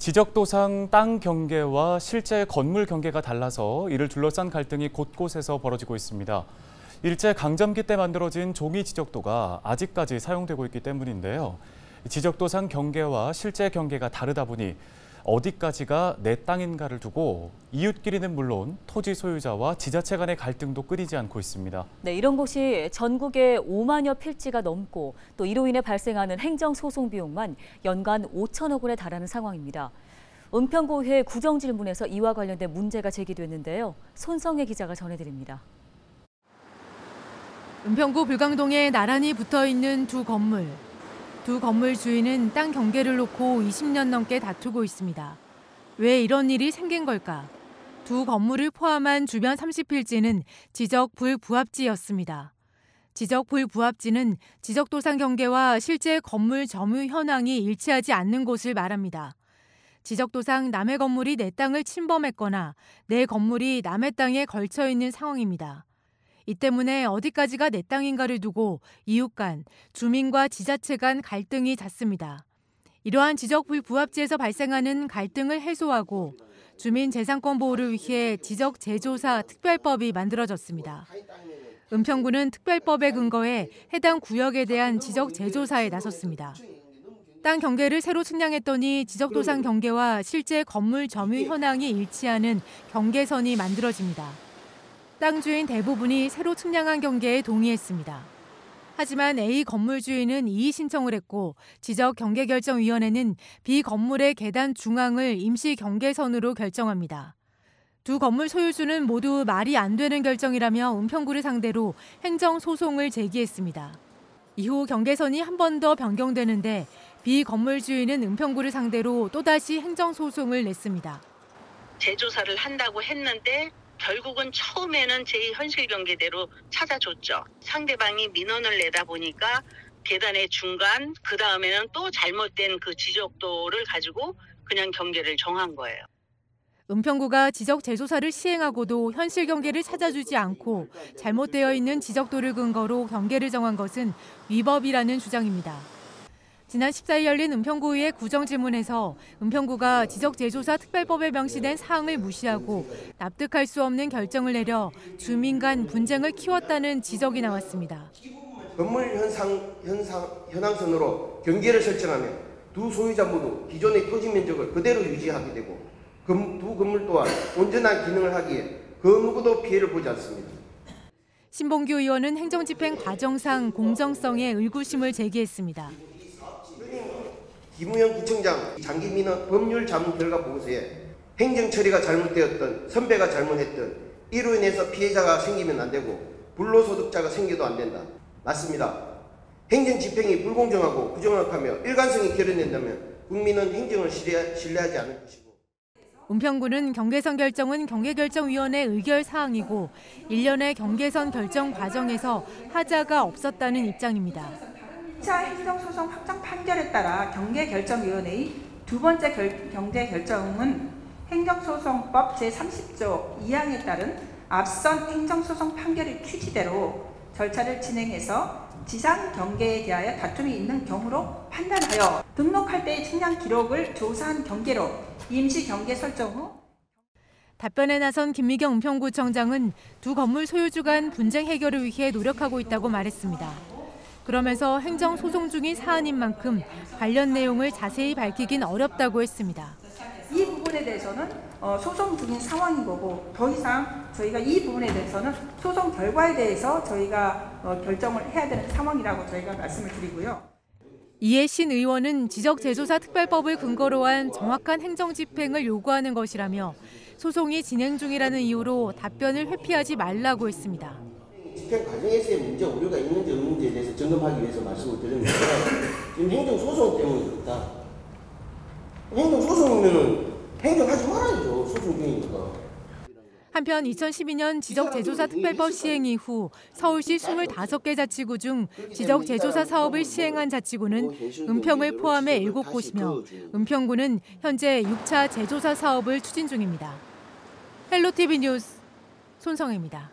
지적도상 땅 경계와 실제 건물 경계가 달라서 이를 둘러싼 갈등이 곳곳에서 벌어지고 있습니다. 일제 강점기 때 만들어진 종이 지적도가 아직까지 사용되고 있기 때문인데요. 지적도상 경계와 실제 경계가 다르다 보니 어디까지가 내 땅인가를 두고 이웃끼리는 물론 토지 소유자와 지자체 간의 갈등도 끊이지 않고 있습니다. 네, 이런 곳이 전국에 5만여 필지가 넘고 또 이로 인해 발생하는 행정소송 비용만 연간 5천억 원에 달하는 상황입니다. 은평구의회 구정질문에서 이와 관련된 문제가 제기됐는데요. 손성혜 기자가 전해드립니다. 은평구 불광동에 나란히 붙어있는 두 건물. 두 건물 주인은 땅 경계를 놓고 20년 넘게 다투고 있습니다. 왜 이런 일이 생긴 걸까? 두 건물을 포함한 주변 30필지는 지적 불부합지였습니다. 지적 불부합지는 지적도상 경계와 실제 건물 점유 현황이 일치하지 않는 곳을 말합니다. 지적도상 남의 건물이 내 땅을 침범했거나 내 건물이 남의 땅에 걸쳐 있는 상황입니다. 이 때문에 어디까지가 내 땅인가를 두고 이웃 간, 주민과 지자체 간 갈등이 잦습니다. 이러한 지적 불부합지에서 발생하는 갈등을 해소하고 주민 재산권 보호를 위해 지적 재조사 특별법이 만들어졌습니다. 은평구는 특별법에 근거해 해당 구역에 대한 지적 재조사에 나섰습니다. 땅 경계를 새로 측량했더니 지적도상 경계와 실제 건물 점유 현황이 일치하는 경계선이 만들어집니다. 땅 주인 대부분이 새로 측량한 경계에 동의했습니다. 하지만 A 건물 주인은 이의 신청을 했고 지적경계결정위원회는 B 건물의 계단 중앙을 임시 경계선으로 결정합니다. 두 건물 소유주는 모두 말이 안 되는 결정이라며 은평구를 상대로 행정소송을 제기했습니다. 이후 경계선이 한 번 더 변경되는데 B 건물 주인은 은평구를 상대로 또다시 행정소송을 냈습니다. 재조사를 한다고 했는데 결국은 처음에는 제 현실 경계대로 찾아줬죠. 상대방이 민원을 내다 보니까 계단의 중간, 그 다음에는 또 잘못된 그 지적도를 가지고 그냥 경계를 정한 거예요. 은평구가 지적 재조사를 시행하고도 현실 경계를 찾아주지 않고 잘못되어 있는 지적도를 근거로 경계를 정한 것은 위법이라는 주장입니다. 지난 14일 열린 은평구의회 구정질문에서 은평구가 지적재조사 특별법에 명시된 사항을 무시하고 납득할 수 없는 결정을 내려 주민 간 분쟁을 키웠다는 지적이 나왔습니다. 건물 현황선으로 경계를 설정하면 두 소유자 모두 기존의 토지 면적을 그대로 유지하게 되고 두 건물 또한 온전한 기능을 하기에 그 누구도 피해를 보지 않습니다. 신봉규 의원은 행정집행 과정상 공정성에 의구심을 제기했습니다. 김우영 구청장 장기 민원 법률 자문 결과 보고서에 행정 처리가 잘못되었던, 선배가 잘못했던, 이로 인해서 피해자가 생기면 안 되고 불로소득자가 생겨도 안 된다. 맞습니다. 행정 집행이 불공정하고 부정확하며 일관성이 결여된다면 국민은 행정을 신뢰하지 않을 것이고. 은평구는 경계선 결정은 경계결정위원회 의결 사항이고 1년의 경계선 결정 과정에서 하자가 없었다는 입장입니다. 2차 행정소송 확정 판결에 따라 경계결정위원회의 두 번째 경계결정은 행정소송법 제30조 2항에 따른 앞선 행정소송 판결의 취지대로 절차를 진행해서 지상 경계에 대하여 다툼이 있는 경우로 판단하여 등록할 때의 측량 기록을 조사한 경계로 임시 경계 설정 후 답변에 나선 김미경 은평구청장은 두 건물 소유주 간 분쟁 해결을 위해 노력하고 있다고 말했습니다. 그러면서 행정소송 중인 사안인 만큼 관련 내용을 자세히 밝히긴 어렵다고 했습니다. 이 부분에 대해서는 소송 중인 상황인 거고 더 이상 저희가 이 부분에 대해서는 소송 결과에 대해서 저희가 결정을 해야 되는 상황이라고 저희가 말씀을 드리고요. 이에 신 의원은 지적재조사 특별법을 근거로 한 정확한 행정집행을 요구하는 것이라며 소송이 진행 중이라는 이유로 답변을 회피하지 말라고 했습니다. 집행 과정에서의 문제, 오류가 있는지 없는지에 대해서 점검하기 위해서 말씀을 드렸는데 지금 행정소송 때문에 그렇다. 행정소송이면 행정하지 말아야죠. 소송 중이니까. 한편 2012년 지적재조사 특별법 시행 이후 서울시 25개 자치구 중 지적재조사 사업을 시행한 자치구는 은평을 포함해 7곳이며 은평구는 현재 6차 재조사 사업을 추진 중입니다. 헬로티비 뉴스 손성혜입니다.